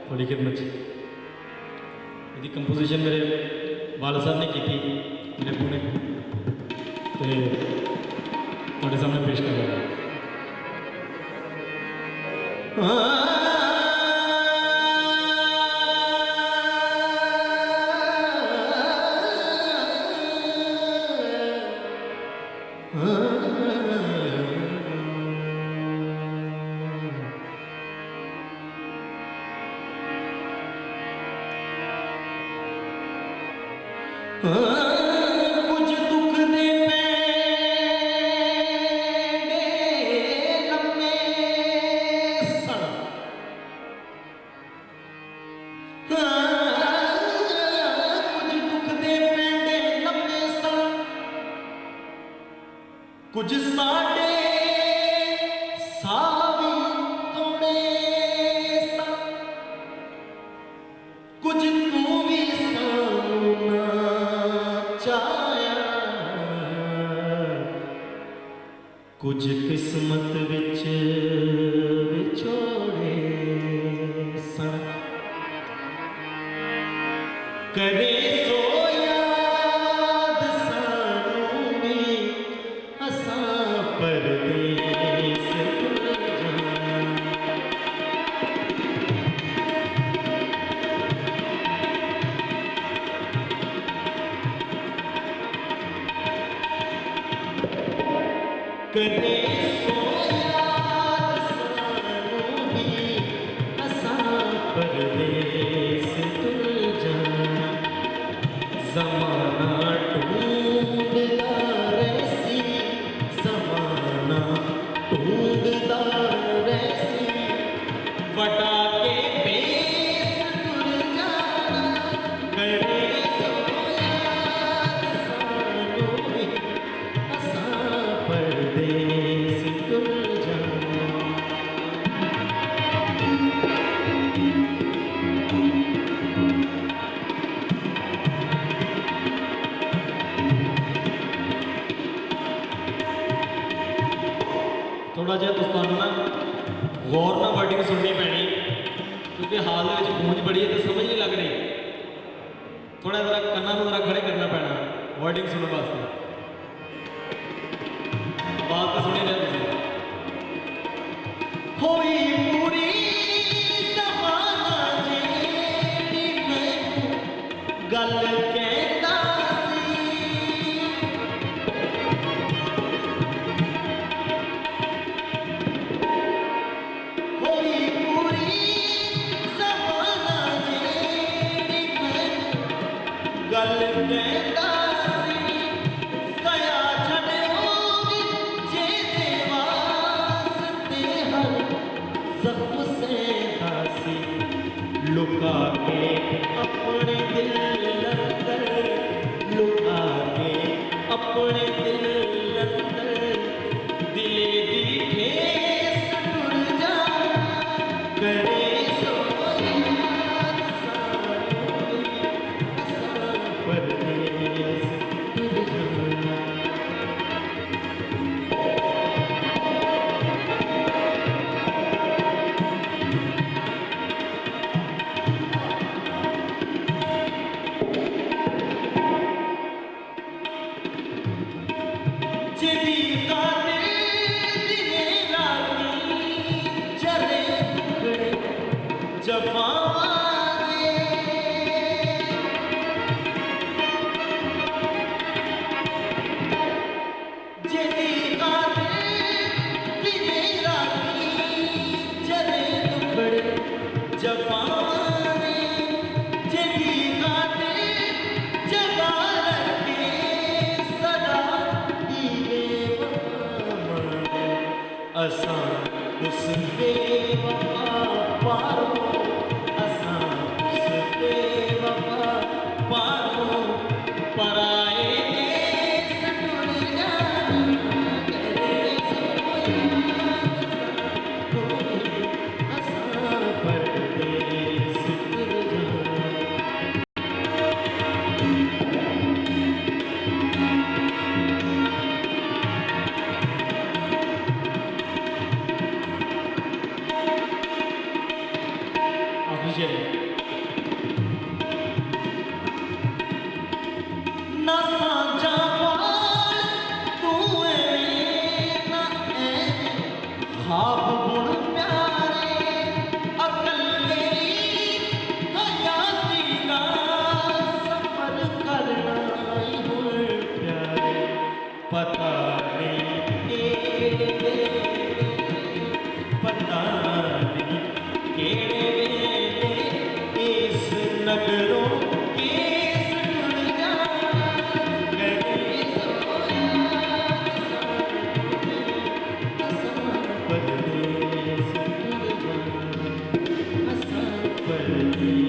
थोड़ी खिदमत यदि कंपोजिशन मेरे बाल साहब ने की थी मेरे पुणे तो सामने पेश कर रहा कुछ दुख दे लम्बे सड़ कुछ दुख दे पेंडे लम्बे सड़ कुछ साडे सावी तोड़े सड़ कुछ तू भी सानू कुछ किस्मत विच विछोड़े सन करे सो याद सानू भी असां परदेस करे सो याद सानू भी असां परदेस तुल जाना ज़माना ढूंढदा रहसी ज़माना ढूंढदा रहसी वटा के बेस तुल जाना करे सो याद सानू भी असां परदेस तुल जाना थोड़ा जहा तुम ना गौर ना वर्डिंग सुननी पैनी क्योंकि हाल में गूंज बड़ी है तो समझ नहीं लग रही थोड़ा जरा कन्ना जरा खड़े करना पैना वर्डिंग सुनने वास्ते बात तो सुनी रहे होई पूरी ज़माना जेड़ी मैनू गल कहता गल कहता कया छड़ो जे वास्ते हर जख्म से दासी लुका के अपने दिल अंदर लुका के अपने दिल अंदर दिले दी ठेस टुर जा करे असां उस बेवफा पारो असां उस बेवफा पारो पराए देस टुर जाना करे असां परदेस टुर जाना खुशी है ना साझा पाल तू एवें ना ख्वाब बुन प्यारे अकलेरी हयाती का सफर करना ही हुए प्यारे पता नहीं केड़े वेले पता नहीं केड़े वेले इस नगरों केस टुर जाना गए परदेस टुर जाना परदेस